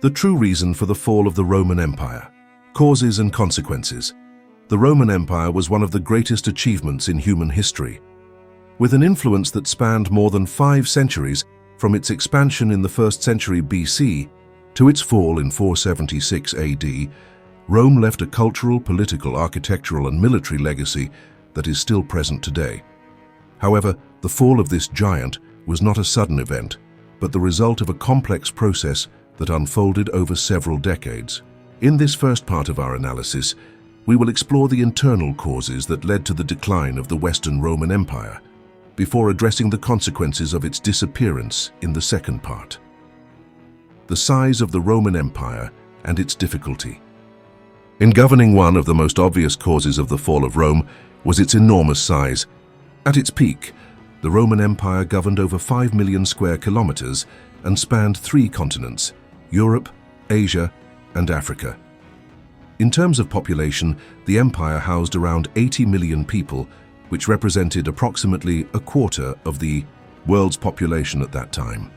The true reason for the fall of the Roman Empire. Causes and consequences. The Roman Empire was one of the greatest achievements in human history. With an influence that spanned more than 5 centuries, from its expansion in the 1st century BC to its fall in 476 AD, Rome left a cultural, political, architectural, and military legacy that is still present today. However, the fall of this giant was not a sudden event, but the result of a complex process that unfolded over several decades. In this first part of our analysis, we will explore the internal causes that led to the decline of the Western Roman Empire, before addressing the consequences of its disappearance in the second part. The size of the Roman Empire and its difficulty. In governing, one of the most obvious causes of the fall of Rome was its enormous size. At its peak, the Roman Empire governed over 5 million square kilometers and spanned 3 continents: Europe, Asia, and Africa. In terms of population, the empire housed around 80 million people, which represented approximately a quarter of the world's population at that time.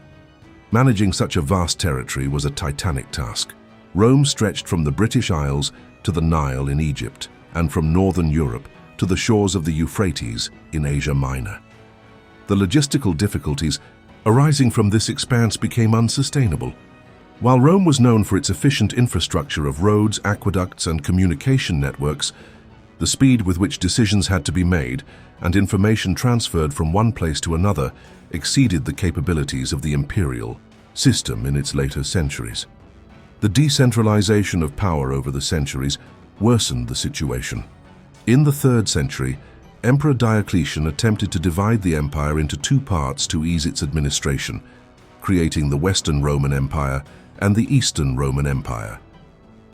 Managing such a vast territory was a titanic task. Rome stretched from the British Isles to the Nile in Egypt, and from northern Europe to the shores of the Euphrates in Asia Minor. The logistical difficulties arising from this expanse became unsustainable. While Rome was known for its efficient infrastructure of roads, aqueducts, and communication networks, the speed with which decisions had to be made and information transferred from one place to another exceeded the capabilities of the imperial system in its later centuries. The decentralization of power over the centuries worsened the situation. In the 3rd century, Emperor Diocletian attempted to divide the empire into 2 parts to ease its administration, creating the Western Roman Empire and the Eastern Roman Empire.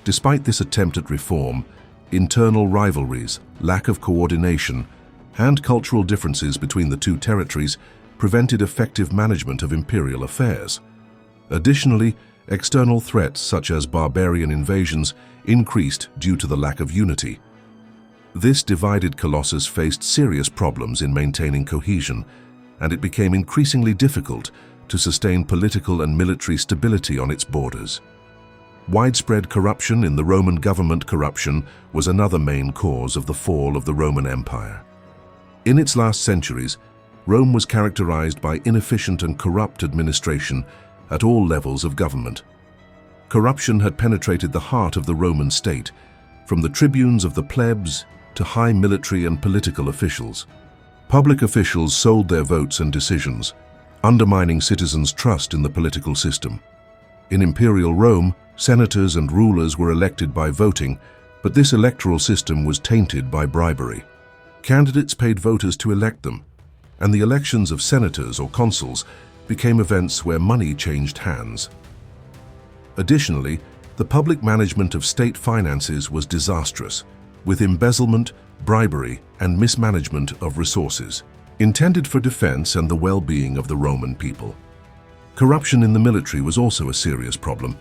Despite this attempt at reform, internal rivalries, lack of coordination, and cultural differences between the 2 territories prevented effective management of imperial affairs. Additionally, external threats such as barbarian invasions increased due to the lack of unity. This divided colossus faced serious problems in maintaining cohesion, and it became increasingly difficult to sustain political and military stability on its borders. Widespread corruption in the Roman government. Corruption was another main cause of the fall of the Roman Empire. In its last centuries, Rome was characterized by inefficient and corrupt administration at all levels of government. Corruption had penetrated the heart of the Roman state, from the tribunes of the plebs to high military and political officials. Public officials sold their votes and decisions, undermining citizens' trust in the political system. In imperial Rome, senators and rulers were elected by voting, but this electoral system was tainted by bribery. Candidates paid voters to elect them, and the elections of senators or consuls became events where money changed hands. Additionally, the public management of state finances was disastrous, with embezzlement, bribery, and mismanagement of resources intended for defense and the well-being of the Roman people. Corruption in the military was also a serious problem.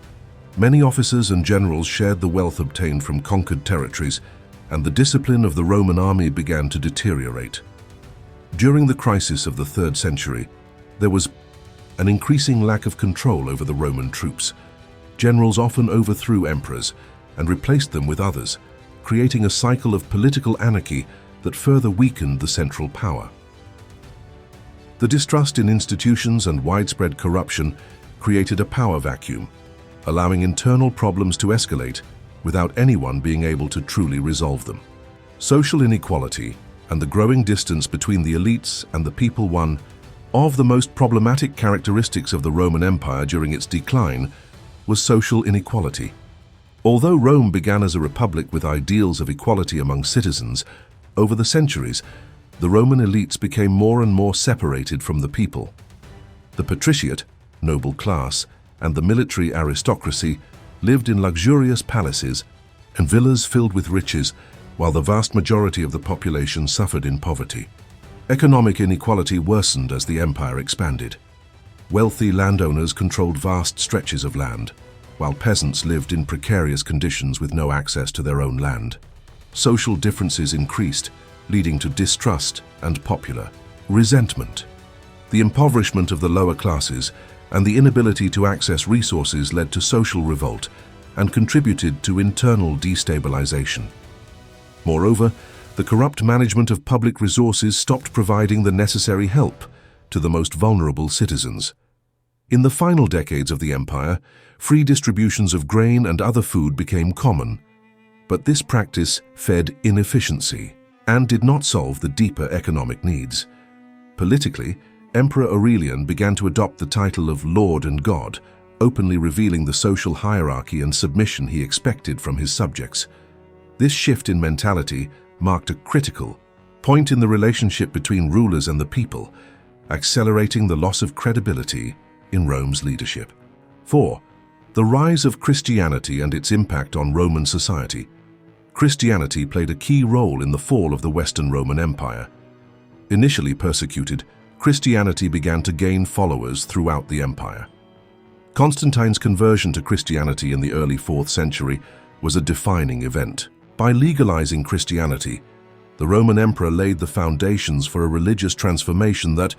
Many officers and generals shared the wealth obtained from conquered territories, and the discipline of the Roman army began to deteriorate. During the crisis of the 3rd century, there was an increasing lack of control over the Roman troops. Generals often overthrew emperors and replaced them with others, creating a cycle of political anarchy that further weakened the central power. The distrust in institutions and widespread corruption created a power vacuum, allowing internal problems to escalate without anyone being able to truly resolve them. Social inequality and the growing distance between the elites and the people. One of the most problematic characteristics of the Roman Empire during its decline was social inequality. Although Rome began as a republic with ideals of equality among citizens, over the centuries, the Roman elites became more and more separated from the people. The patriciate, noble class, and the military aristocracy lived in luxurious palaces and villas filled with riches, while the vast majority of the population suffered in poverty. Economic inequality worsened as the empire expanded. Wealthy landowners controlled vast stretches of land, while peasants lived in precarious conditions with no access to their own land. Social differences increased, leading to distrust and popular resentment. The impoverishment of the lower classes and the inability to access resources led to social revolt and contributed to internal destabilization. Moreover, the corrupt management of public resources stopped providing the necessary help to the most vulnerable citizens. In the final decades of the empire, free distributions of grain and other food became common, but this practice fed inefficiency and did not solve the deeper economic needs. Politically, Emperor Aurelian began to adopt the title of Lord and God, openly revealing the social hierarchy and submission he expected from his subjects. This shift in mentality marked a critical point in the relationship between rulers and the people, accelerating the loss of credibility in Rome's leadership. 4. The rise of Christianity and its impact on Roman society. Christianity played a key role in the fall of the Western Roman Empire. Initially persecuted, Christianity began to gain followers throughout the empire. Constantine's conversion to Christianity in the early 4th century was a defining event. By legalizing Christianity, the Roman emperor laid the foundations for a religious transformation that,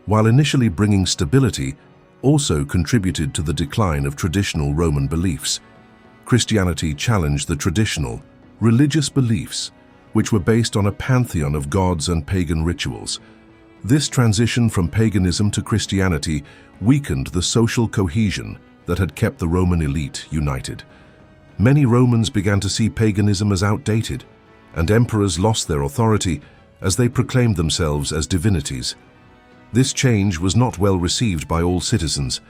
while initially bringing stability, also contributed to the decline of traditional Roman beliefs. Christianity challenged the traditional, religious beliefs, which were based on a pantheon of gods and pagan rituals. This transition from paganism to Christianity weakened the social cohesion that had kept the Roman elite united. Many Romans began to see paganism as outdated, and emperors lost their authority as they proclaimed themselves as divinities. This change was not well received by all citizens,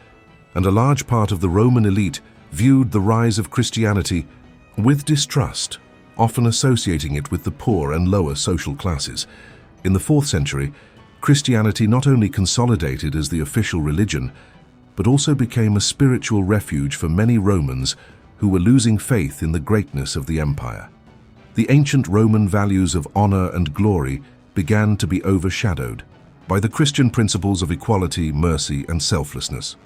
and a large part of the Roman elite viewed the rise of Christianity with distrust, often associating it with the poor and lower social classes. In the 4th century, Christianity not only consolidated as the official religion, but also became a spiritual refuge for many Romans who were losing faith in the greatness of the empire. The ancient Roman values of honor and glory began to be overshadowed by the Christian principles of equality, mercy, and selflessness.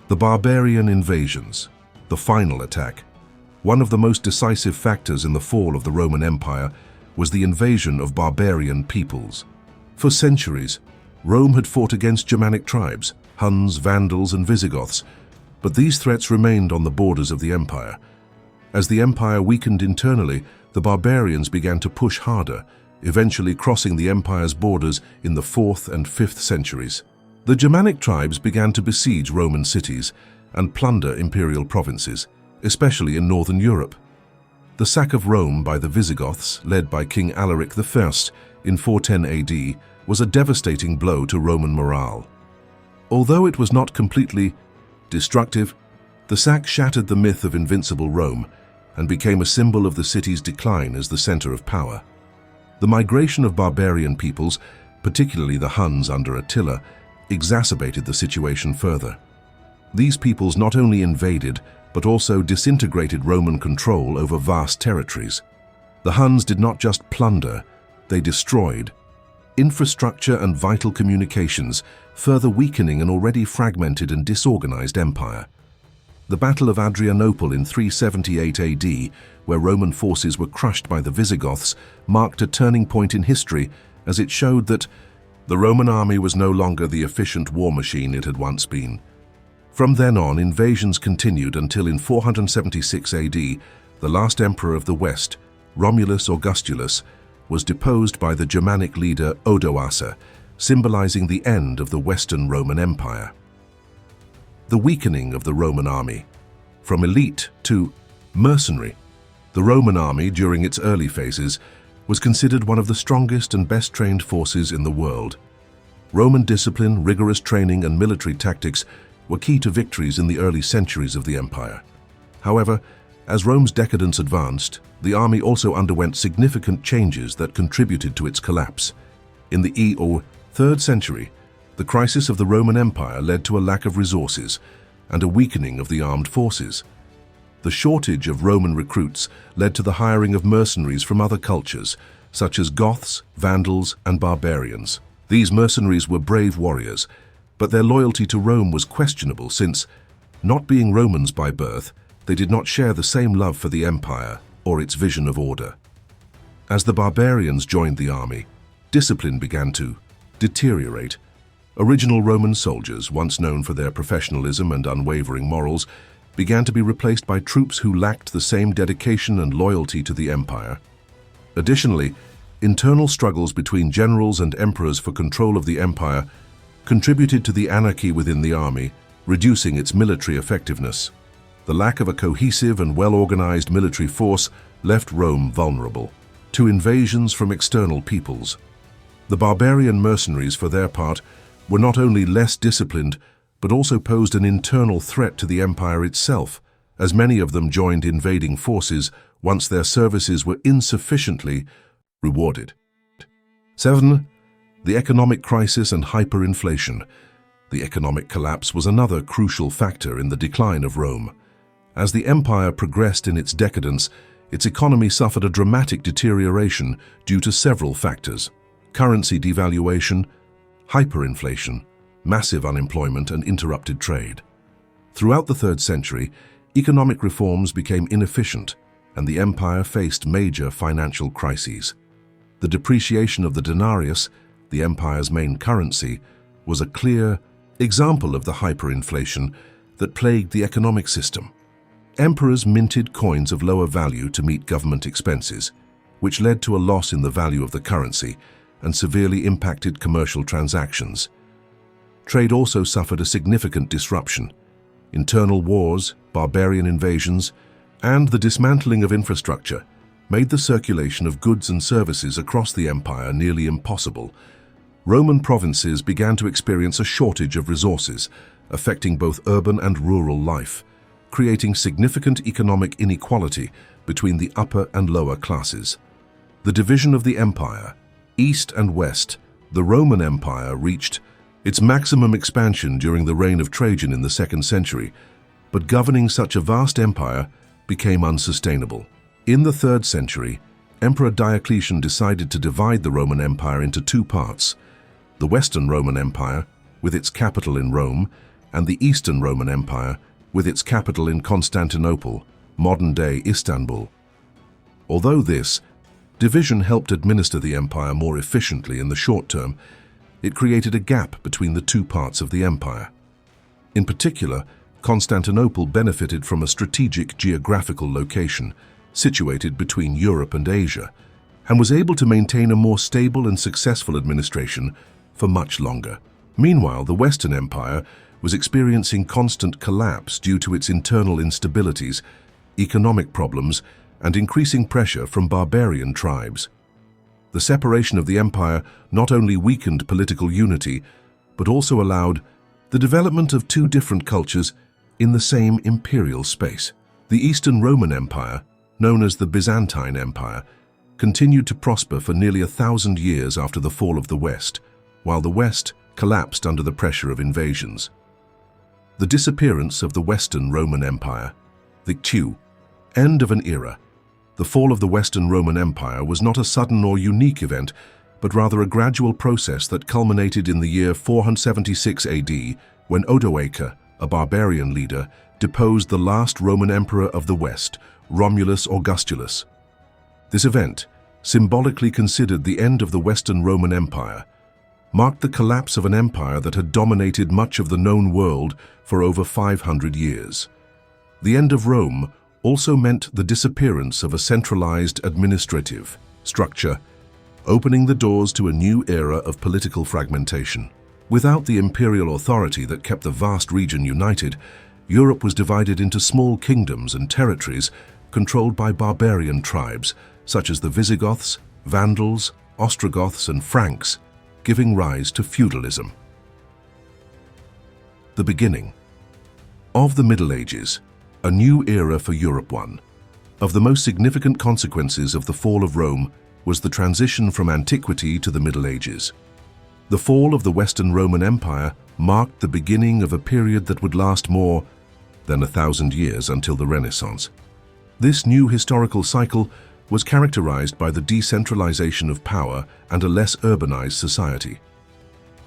The barbarian invasions, the final attack. One of the most decisive factors in the fall of the Roman Empire was the invasion of barbarian peoples. For centuries, Rome had fought against Germanic tribes, Huns, Vandals, and Visigoths, but these threats remained on the borders of the empire. As the empire weakened internally, the barbarians began to push harder, eventually crossing the empire's borders in the 4th and 5th centuries. The Germanic tribes began to besiege Roman cities and plunder imperial provinces, especially in northern Europe. The sack of Rome by the Visigoths, led by King Alaric I in 410 AD, was a devastating blow to Roman morale. Although it was not completely destructive, the sack shattered the myth of invincible Rome and became a symbol of the city's decline as the center of power. The migration of barbarian peoples, particularly the Huns under Attila, exacerbated the situation further. These peoples not only invaded, but also disintegrated Roman control over vast territories. The Huns did not just plunder, they destroyed infrastructure and vital communications, further weakening an already fragmented and disorganized empire. The Battle of Adrianople in 378 AD, where Roman forces were crushed by the Visigoths, marked a turning point in history as it showed that the Roman army was no longer the efficient war machine it had once been. From then on, invasions continued until in 476 AD, the last emperor of the West, Romulus Augustulus, was deposed by the Germanic leader Odoacer, symbolizing the end of the Western Roman Empire. The weakening of the Roman army. From elite to mercenary, the Roman army during its early phases was considered one of the strongest and best-trained forces in the world. Roman discipline, rigorous training, and military tactics were key to victories in the early centuries of the empire. However, as Rome's decadence advanced, the army also underwent significant changes that contributed to its collapse. In the or 3rd century, the crisis of the Roman Empire led to a lack of resources and a weakening of the armed forces. The shortage of Roman recruits led to the hiring of mercenaries from other cultures, such as Goths, Vandals, and barbarians. These mercenaries were brave warriors, but their loyalty to Rome was questionable since, not being Romans by birth, they did not share the same love for the empire or its vision of order. As the barbarians joined the army, discipline began to deteriorate. Original Roman soldiers, once known for their professionalism and unwavering morals, began to be replaced by troops who lacked the same dedication and loyalty to the empire. Additionally, internal struggles between generals and emperors for control of the empire contributed to the anarchy within the army, reducing its military effectiveness. The lack of a cohesive and well-organized military force left Rome vulnerable to invasions from external peoples. The barbarian mercenaries, for their part, were not only less disciplined, but also posed an internal threat to the empire itself, as many of them joined invading forces once their services were insufficiently rewarded. 7. The economic crisis and hyperinflation. The economic collapse was another crucial factor in the decline of Rome. As the empire progressed in its decadence, its economy suffered a dramatic deterioration due to several factors: currency devaluation, hyperinflation, massive unemployment, and interrupted trade. Throughout the 3rd century, economic reforms became inefficient, and the empire faced major financial crises. The depreciation of the denarius, the empire's main currency, was a clear example of the hyperinflation that plagued the economic system. Emperors minted coins of lower value to meet government expenses, which led to a loss in the value of the currency and severely impacted commercial transactions. Trade also suffered a significant disruption. Internal wars, barbarian invasions, and the dismantling of infrastructure made the circulation of goods and services across the empire nearly impossible. Roman provinces began to experience a shortage of resources, affecting both urban and rural life, creating significant economic inequality between the upper and lower classes. The division of the empire, east and west, the Roman Empire reached its maximum expansion during the reign of Trajan in the 2nd century, but governing such a vast empire became unsustainable. In the 3rd century, Emperor Diocletian decided to divide the Roman Empire into two parts: the Western Roman Empire, with its capital in Rome, and the Eastern Roman Empire, with its capital in Constantinople, modern-day Istanbul. Although this division helped administer the empire more efficiently in the short term, it created a gap between the two parts of the empire. In particular, Constantinople benefited from a strategic geographical location situated between Europe and Asia, and was able to maintain a more stable and successful administration for much longer. Meanwhile, the Western Empire was experiencing constant collapse due to its internal instabilities, economic problems, and increasing pressure from barbarian tribes. The separation of the empire not only weakened political unity, but also allowed the development of two different cultures in the same imperial space. The Eastern Roman Empire, known as the Byzantine Empire, continued to prosper for nearly 1,000 years after the fall of the West, while the West collapsed under the pressure of invasions. The disappearance of the Western Roman Empire, the end of an era. The fall of the Western Roman Empire was not a sudden or unique event, but rather a gradual process that culminated in the year 476 AD, when Odoacer, a barbarian leader, deposed the last Roman emperor of the West, Romulus Augustulus. This event, symbolically considered the end of the Western Roman Empire, marked the collapse of an empire that had dominated much of the known world for over 500 years. The end of Rome also meant the disappearance of a centralized administrative structure, opening the doors to a new era of political fragmentation. Without the imperial authority that kept the vast region united, Europe was divided into small kingdoms and territories controlled by barbarian tribes such as the Visigoths, Vandals, Ostrogoths, and Franks, giving rise to feudalism. The beginning of the Middle Ages, a new era for Europe. One of the most significant consequences of the fall of Rome was the transition from antiquity to the Middle Ages. The fall of the Western Roman Empire marked the beginning of a period that would last more than 1,000 years until the Renaissance. This new historical cycle was characterized by the decentralization of power and a less urbanized society.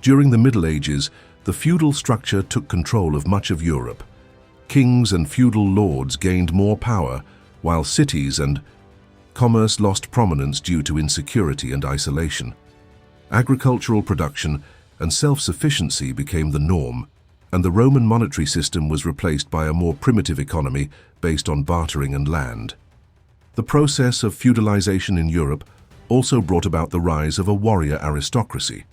During the Middle Ages, the feudal structure took control of much of Europe. Kings and feudal lords gained more power, while cities and commerce lost prominence due to insecurity and isolation. Agricultural production and self-sufficiency became the norm, and the Roman monetary system was replaced by a more primitive economy based on bartering and land. The process of feudalization in Europe also brought about the rise of a warrior aristocracy,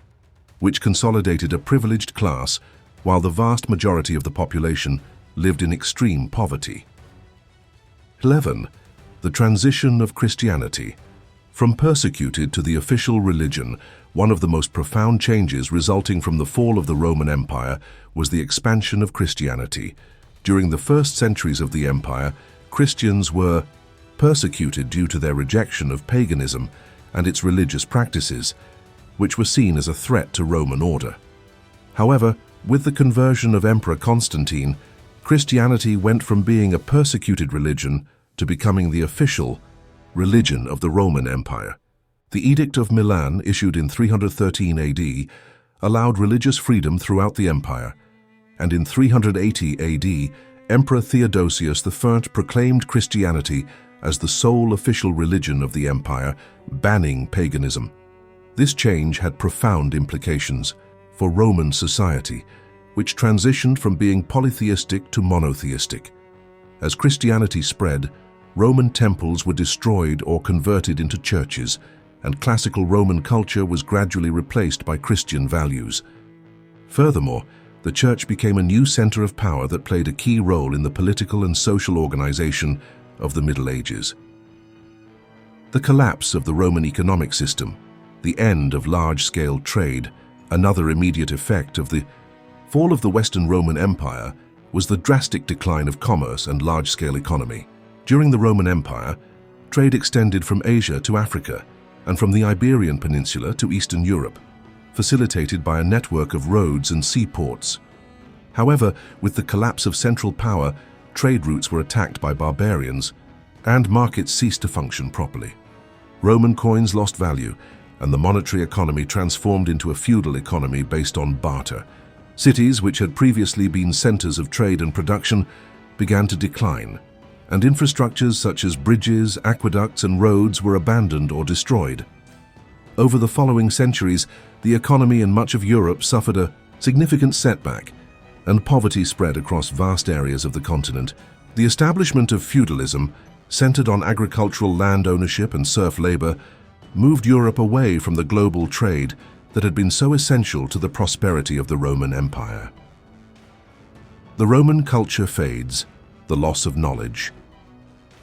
which consolidated a privileged class while the vast majority of the population lived in extreme poverty. 11. The transition of Christianity. From persecuted to the official religion, one of the most profound changes resulting from the fall of the Roman Empire was the expansion of Christianity. During the first centuries of the empire, Christians were persecuted due to their rejection of paganism and its religious practices, which were seen as a threat to Roman order. However, with the conversion of Emperor Constantine, Christianity went from being a persecuted religion to becoming the official religion of the Roman Empire. The Edict of Milan, issued in 313 AD, allowed religious freedom throughout the empire, and in 380 AD, Emperor Theodosius I proclaimed Christianity as the sole official religion of the empire, banning paganism. This change had profound implications for Roman society, which transitioned from being polytheistic to monotheistic. As Christianity spread, Roman temples were destroyed or converted into churches, and classical Roman culture was gradually replaced by Christian values. Furthermore, the church became a new center of power that played a key role in the political and social organization of the Middle Ages. The collapse of the Roman economic system, the end of large-scale trade, another immediate effect of the fall of the Western Roman Empire, was the drastic decline of commerce and large-scale economy. During the Roman Empire, trade extended from Asia to Africa and from the Iberian Peninsula to Eastern Europe, facilitated by a network of roads and seaports. However, with the collapse of central power, trade routes were attacked by barbarians, and markets ceased to function properly. Roman coins lost value, and the monetary economy transformed into a feudal economy based on barter. Cities, which had previously been centers of trade and production, began to decline, and infrastructures such as bridges, aqueducts, and roads were abandoned or destroyed. Over the following centuries, the economy in much of Europe suffered a significant setback, and poverty spread across vast areas of the continent. The establishment of feudalism, centered on agricultural land ownership and serf labor, moved Europe away from the global trade that had been so essential to the prosperity of the Roman Empire. The Roman culture fades, the loss of knowledge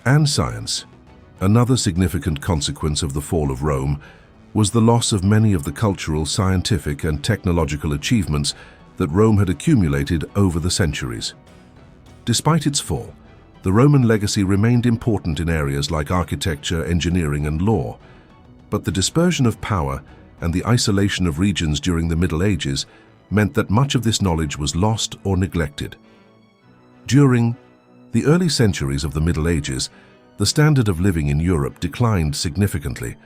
and science. Another significant consequence of the fall of Rome was the loss of many of the cultural, scientific, and technological achievements that Rome had accumulated over the centuries. Despite its fall, the Roman legacy remained important in areas like architecture, engineering, and law, but the dispersion of power and the isolation of regions during the Middle Ages meant that much of this knowledge was lost or neglected. During the early centuries of the Middle Ages, the standard of living in Europe declined significantly,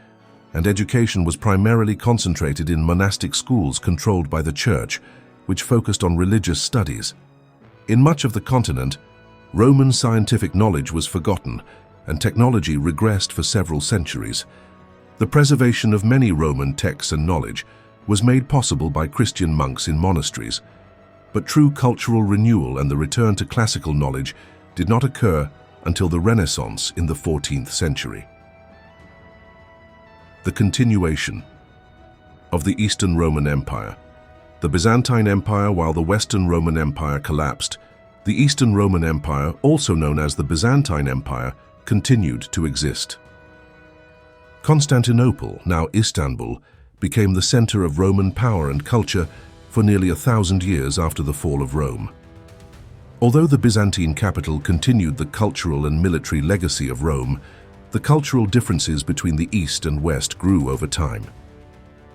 and education was primarily concentrated in monastic schools controlled by the Church, which focused on religious studies. In much of the continent, Roman scientific knowledge was forgotten, and technology regressed for several centuries. The preservation of many Roman texts and knowledge was made possible by Christian monks in monasteries, but true cultural renewal and the return to classical knowledge did not occur until the Renaissance in the 14th century. The continuation of the Eastern Roman Empire. The Byzantine Empire. While the Western Roman Empire collapsed, the Eastern Roman Empire, also known as the Byzantine Empire, continued to exist. Constantinople, now Istanbul, became the center of Roman power and culture for nearly 1,000 years after the fall of Rome. Although the Byzantine capital continued the cultural and military legacy of Rome, the cultural differences between the East and West grew over time.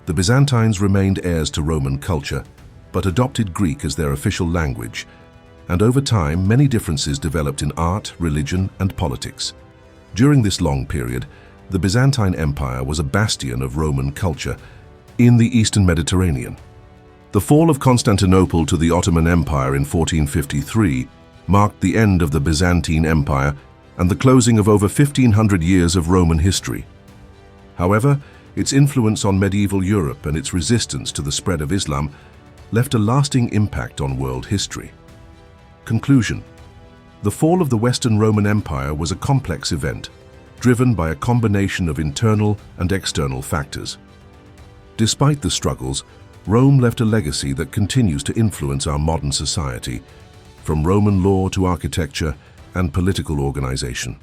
The Byzantines remained heirs to Roman culture, but adopted Greek as their official language, and over time many differences developed in art, religion, and politics. During this long period, the Byzantine Empire was a bastion of Roman culture in the Eastern Mediterranean. The fall of Constantinople to the Ottoman Empire in 1453 marked the end of the Byzantine Empire and the closing of over 1,500 years of Roman history. However, its influence on medieval Europe and its resistance to the spread of Islam left a lasting impact on world history. Conclusion: the fall of the Western Roman Empire was a complex event, driven by a combination of internal and external factors. Despite the struggles, Rome left a legacy that continues to influence our modern society, from Roman law to architecture and political organization.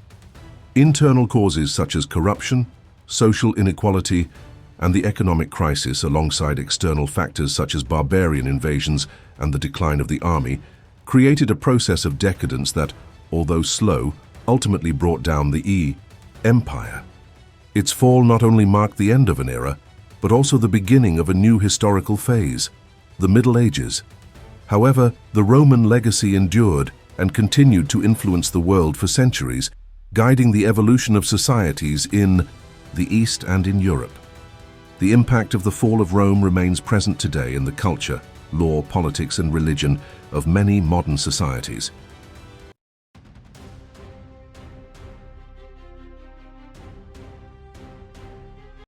Internal causes such as corruption, social inequality, and the economic crisis, alongside external factors such as barbarian invasions and the decline of the army, created a process of decadence that, although slow, ultimately brought down the empire. Its fall not only marked the end of an era, but also the beginning of a new historical phase, the Middle Ages. However, the Roman legacy endured and continued to influence the world for centuries, guiding the evolution of societies in the East and in Europe. The impact of the fall of Rome remains present today in the culture, law, politics, and religion of many modern societies.